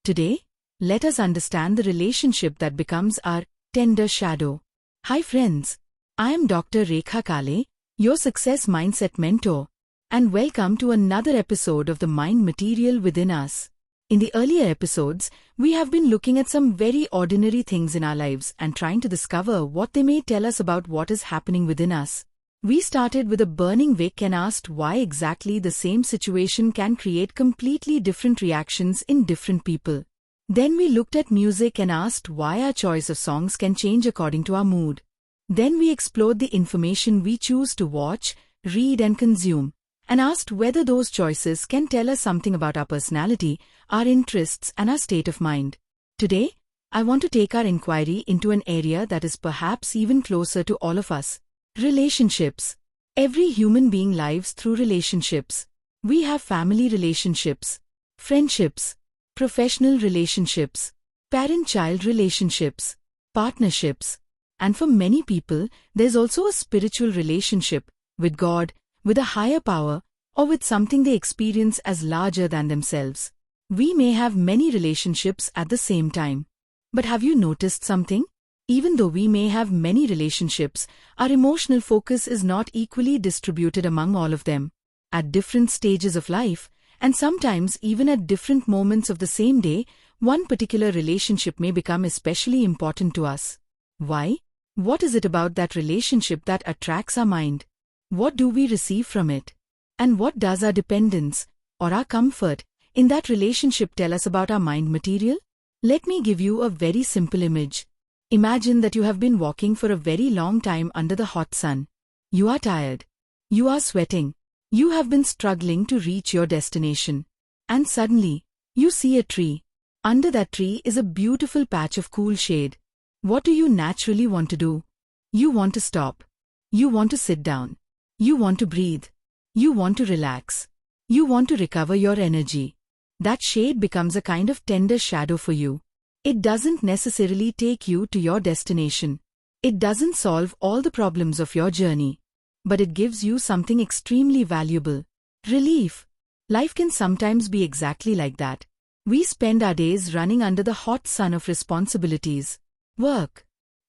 Today, let us understand the relationship that becomes our tender shadow. Hi friends, I am Dr. Rekha Kale, your success mindset mentor, and welcome to another episode of the Mind Material Within Us. In the earlier episodes, we have been looking at some very ordinary things in our lives and trying to discover what they may tell us about what is happening within us. We started with a burning wick and asked why exactly the same situation can create completely different reactions in different people. Then we looked at music and asked why our choice of songs can change according to our mood. Then we explored the information we choose to watch, read and consume, and asked whether those choices can tell us something about our personality, our interests and our state of mind. Today, I want to take our inquiry into an area that is perhaps even closer to all of us. Relationships. Every human being lives through relationships. We have family relationships, friendships, professional relationships, parent-child relationships, partnerships, and for many people, there's also a spiritual relationship with God, with a higher power, or with something they experience as larger than themselves. We may have many relationships at the same time. But have you noticed something? Even though we may have many relationships, our emotional focus is not equally distributed among all of them. At different stages of life, and sometimes even at different moments of the same day, one particular relationship may become especially important to us. Why? What is it about that relationship that attracts our mind? What do we receive from it? And what does our dependence, or our comfort, in that relationship tell us about our mind material? Let me give you a very simple image. Imagine that you have been walking for a very long time under the hot sun. You are tired. You are sweating. You have been struggling to reach your destination. And suddenly, you see a tree. Under that tree is a beautiful patch of cool shade. What do you naturally want to do? You want to stop. You want to sit down. You want to breathe. You want to relax. You want to recover your energy. That shade becomes a kind of tender shadow for you. It doesn't necessarily take you to your destination. It doesn't solve all the problems of your journey. But it gives you something extremely valuable. Relief. Life can sometimes be exactly like that. We spend our days running under the hot sun of responsibilities. Work,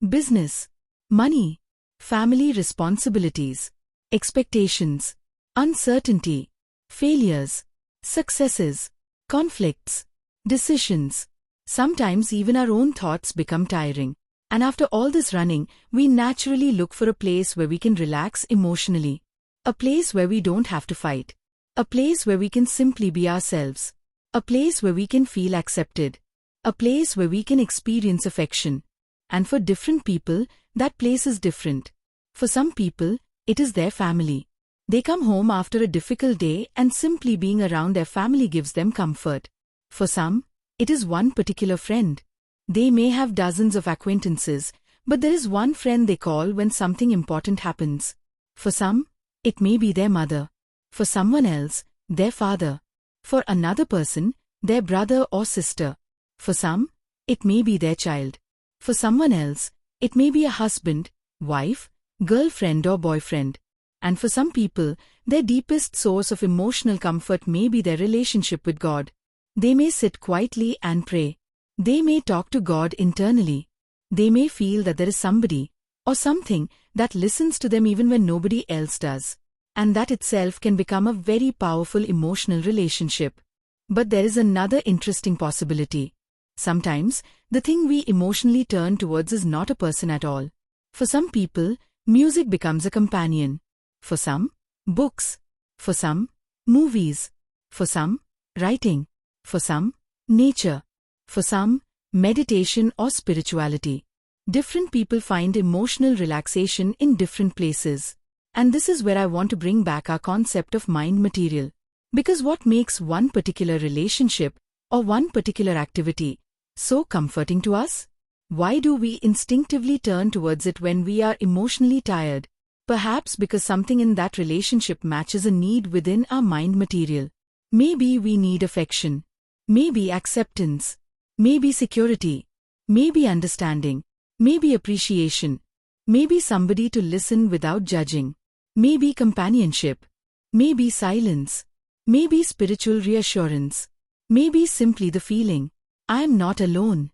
business, money, family responsibilities, expectations, uncertainty, failures, successes, conflicts, decisions. Sometimes even our own thoughts become tiring. And after all this running, we naturally look for a place where we can relax emotionally. A place where we don't have to fight. A place where we can simply be ourselves. A place where we can feel accepted. A place where we can experience affection. And for different people, that place is different. For some people, it is their family. They come home after a difficult day and simply being around their family gives them comfort. For some, it is one particular friend. They may have dozens of acquaintances, but there is one friend they call when something important happens. For some, it may be their mother. For someone else, their father. For another person, their brother or sister. For some, it may be their child. For someone else, it may be a husband, wife, girlfriend or boyfriend. And for some people, their deepest source of emotional comfort may be their relationship with God. They may sit quietly and pray. They may talk to God internally. They may feel that there is somebody, or something, that listens to them even when nobody else does. And that itself can become a very powerful emotional relationship. But there is another interesting possibility. Sometimes, the thing we emotionally turn towards is not a person at all. For some people, music becomes a companion. For some, books. For some, movies. For some, writing. For some, nature. For some, meditation or spirituality. Different people find emotional relaxation in different places. And this is where I want to bring back our concept of mind material. Because what makes one particular relationship or one particular activity so comforting to us? Why do we instinctively turn towards it when we are emotionally tired? Perhaps because something in that relationship matches a need within our mind material. Maybe we need affection. Maybe acceptance. Maybe security. Maybe understanding. Maybe appreciation. Maybe somebody to listen without judging. Maybe companionship. Maybe silence. Maybe spiritual reassurance. Maybe simply the feeling. I am not alone.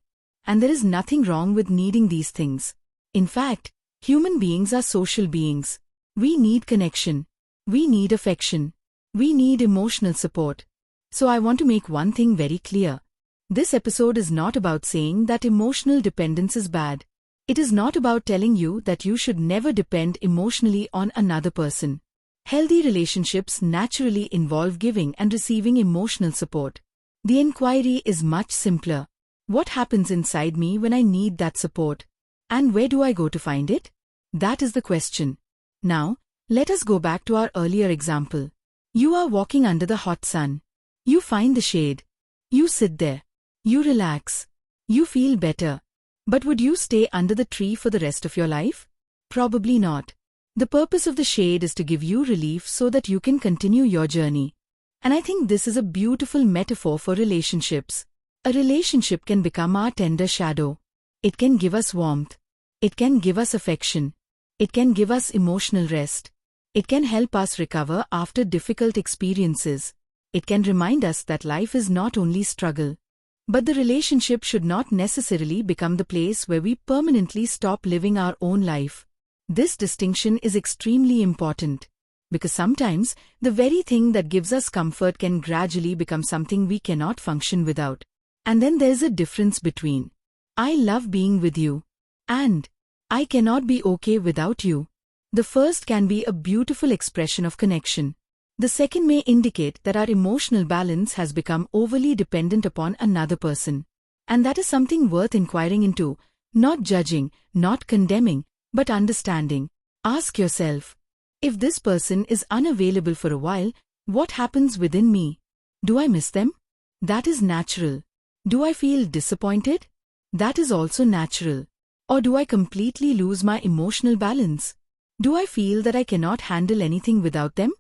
And there is nothing wrong with needing these things. In fact, human beings are social beings. We need connection. We need affection. We need emotional support. So I want to make one thing very clear. This episode is not about saying that emotional dependence is bad. It is not about telling you that you should never depend emotionally on another person. Healthy relationships naturally involve giving and receiving emotional support. The inquiry is much simpler. What happens inside me when I need that support? And where do I go to find it? That is the question. Now, let us go back to our earlier example. You are walking under the hot sun. You find the shade. You sit there. You relax. You feel better. But would you stay under the tree for the rest of your life? Probably not. The purpose of the shade is to give you relief so that you can continue your journey. And I think this is a beautiful metaphor for relationships. A relationship can become our tender shadow. It can give us warmth. It can give us affection. It can give us emotional rest. It can help us recover after difficult experiences. It can remind us that life is not only struggle. But the relationship should not necessarily become the place where we permanently stop living our own life. This distinction is extremely important. Because sometimes, the very thing that gives us comfort can gradually become something we cannot function without. And then there's a difference between, I love being with you, and, I cannot be okay without you. The first can be a beautiful expression of connection. The second may indicate that our emotional balance has become overly dependent upon another person. And that is something worth inquiring into, not judging, not condemning, but understanding. Ask yourself, if this person is unavailable for a while, what happens within me? Do I miss them? That is natural. Do I feel disappointed? That is also natural. Or do I completely lose my emotional balance? Do I feel that I cannot handle anything without them?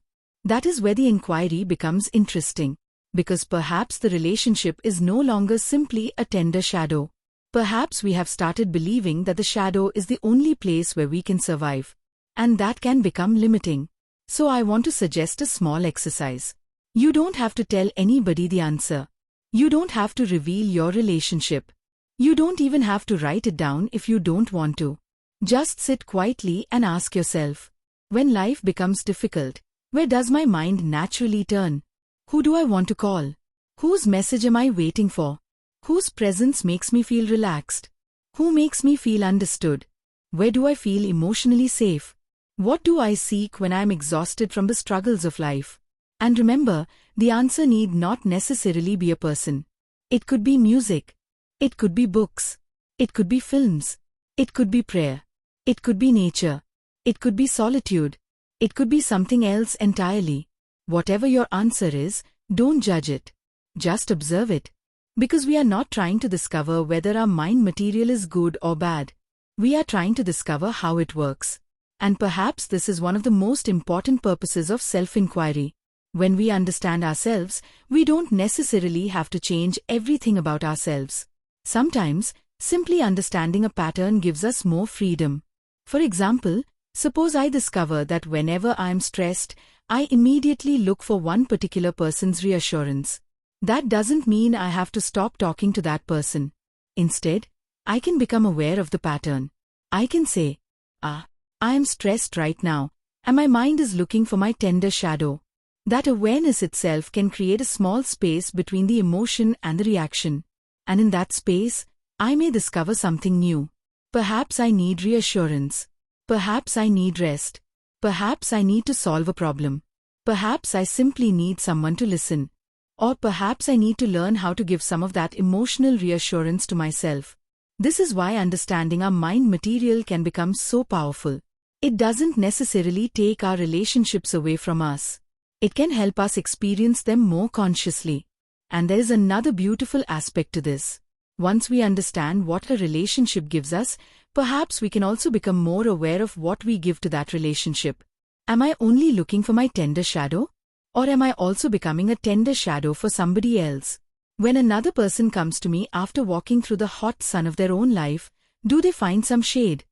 That is where the inquiry becomes interesting. Because perhaps the relationship is no longer simply a tender shadow. Perhaps we have started believing that the shadow is the only place where we can survive. And that can become limiting. So I want to suggest a small exercise. You don't have to tell anybody the answer. You don't have to reveal your relationship. You don't even have to write it down if you don't want to. Just sit quietly and ask yourself, when life becomes difficult, where does my mind naturally turn? Who do I want to call? Whose message am I waiting for? Whose presence makes me feel relaxed? Who makes me feel understood? Where do I feel emotionally safe? What do I seek when I am exhausted from the struggles of life? And remember, the answer need not necessarily be a person. It could be music. It could be books. It could be films. It could be prayer. It could be nature. It could be solitude. It could be something else entirely. Whatever your answer is, don't judge it. Just observe it. Because we are not trying to discover whether our mind material is good or bad. We are trying to discover how it works. And perhaps this is one of the most important purposes of self-inquiry. When we understand ourselves, we don't necessarily have to change everything about ourselves. Sometimes, simply understanding a pattern gives us more freedom. For example, suppose I discover that whenever I am stressed, I immediately look for one particular person's reassurance. That doesn't mean I have to stop talking to that person. Instead, I can become aware of the pattern. I can say, I am stressed right now, and my mind is looking for my tender shadow. That awareness itself can create a small space between the emotion and the reaction. And in that space, I may discover something new. Perhaps I need reassurance. Perhaps I need rest. Perhaps I need to solve a problem. Perhaps I simply need someone to listen. Or perhaps I need to learn how to give some of that emotional reassurance to myself. This is why understanding our mind material can become so powerful. It doesn't necessarily take our relationships away from us. It can help us experience them more consciously. And there is another beautiful aspect to this. Once we understand what a relationship gives us, perhaps we can also become more aware of what we give to that relationship. Am I only looking for my tender shadow? Or am I also becoming a tender shadow for somebody else? When another person comes to me after walking through the hot sun of their own life, do they find some shade?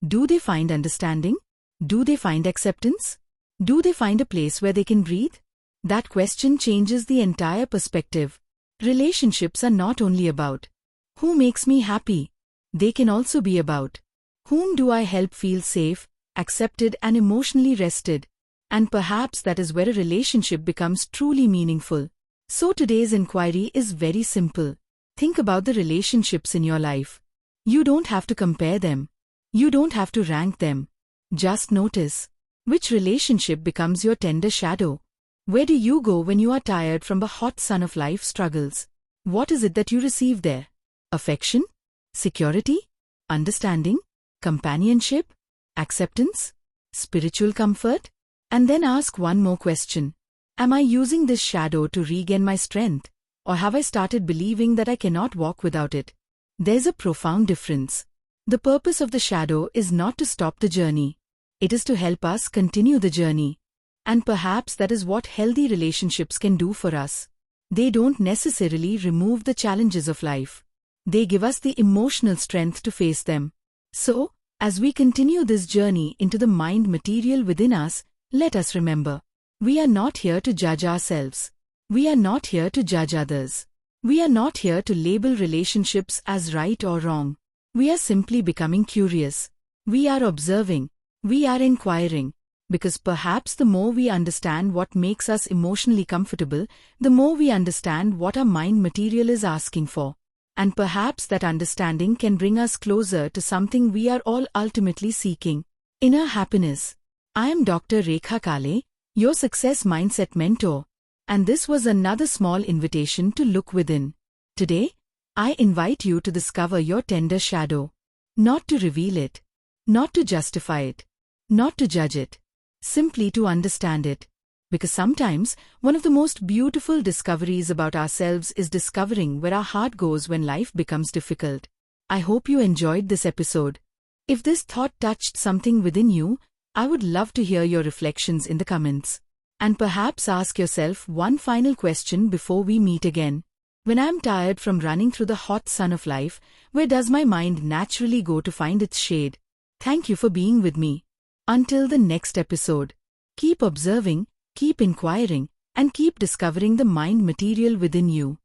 Do they find understanding? Do they find acceptance? Do they find a place where they can breathe? That question changes the entire perspective. Relationships are not only about Who makes me happy? They can also be about whom do I help feel safe, accepted and emotionally rested? And perhaps that is where a relationship becomes truly meaningful. So today's inquiry is very simple. Think about the relationships in your life. You don't have to compare them. You don't have to rank them. Just notice. Which relationship becomes your tender shadow? Where do you go when you are tired from the hot sun of life struggles? What is it that you receive there? Affection? Security? Understanding? Companionship? Acceptance? Spiritual comfort? And then ask one more question. Am I using this shadow to regain my strength? Or have I started believing that I cannot walk without it? There's a profound difference. The purpose of the shadow is not to stop the journey. It is to help us continue the journey. And perhaps that is what healthy relationships can do for us. They don't necessarily remove the challenges of life. They give us the emotional strength to face them. So, as we continue this journey into the mind material within us, let us remember, we are not here to judge ourselves. We are not here to judge others. We are not here to label relationships as right or wrong. We are simply becoming curious. We are observing. We are inquiring. Because perhaps the more we understand what makes us emotionally comfortable, the more we understand what our mind material is asking for. And perhaps that understanding can bring us closer to something we are all ultimately seeking: inner happiness. I am Dr. Rekha Kale, your success mindset mentor, and this was another small invitation to look within. Today, I invite you to discover your tender shadow. Not to reveal it, not to justify it, not to judge it, simply to understand it. Because sometimes, one of the most beautiful discoveries about ourselves is discovering where our heart goes when life becomes difficult. I hope you enjoyed this episode. If this thought touched something within you, I would love to hear your reflections in the comments. And perhaps ask yourself one final question before we meet again. When I am tired from running through the hot sun of life, where does my mind naturally go to find its shade? Thank you for being with me. Until the next episode, keep observing, keep inquiring, and keep discovering the mind material within you.